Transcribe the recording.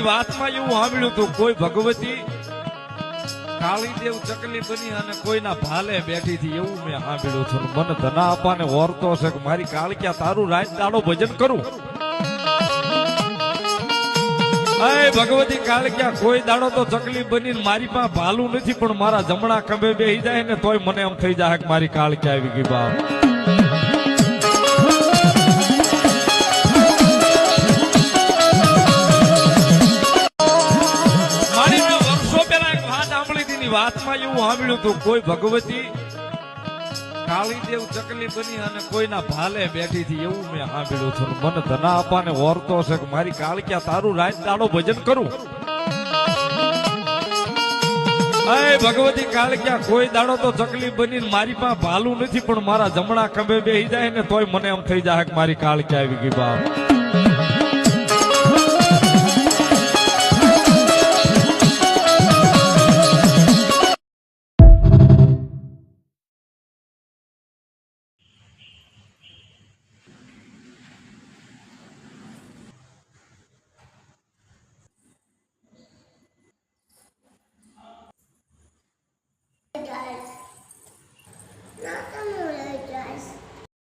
ની વાતમાં એવું સાંભળ્યું હતું, કોઈ ભગવતી કાળીદેવ ચકલી બની અને કોઈના ભાલે બેઠી હતી, એવું મેં સાંભળ્યું હતું. મને ધના અપાને ઓરતો છે કે મારી કાળક્યા તારું રાત દાડો ભજન કરું. ભગવતી કાળક્યા કોઈ દાડો તો ચકલી બની મારી પાસે ભાલું નથી, પણ મારા જમણા ખંભે બેહી જાય ને તોય મને એમ થઈ જાય કે મારી કાળક્યા આવી ગઈ બાપ. મારી વર્ષો પહેલા એક વાત સાંભળી હતી, વાતમાં એવું સાંભળ્યું હતું, કોઈ ભગવતી કાળીદેવ ચકલી બની અને કોઈના ભાલે બેઠી હતી, એવું મેં સાંભળ્યું હતું. મને ધના અપાને ઓરતો છે કે મારી કાળક્યા તારું રાત દાડો ભજન કરું. ભગવતી કાળક્યા કોઈ દાડો તો ચકલી બની મારી પાસે ભાલું નથી, પણ મારા જમણા ખંભે બેહી જાય ને તોય મને એમ થઈ જાય કે મારી કાળક્યા આવી ગઈ બાપ.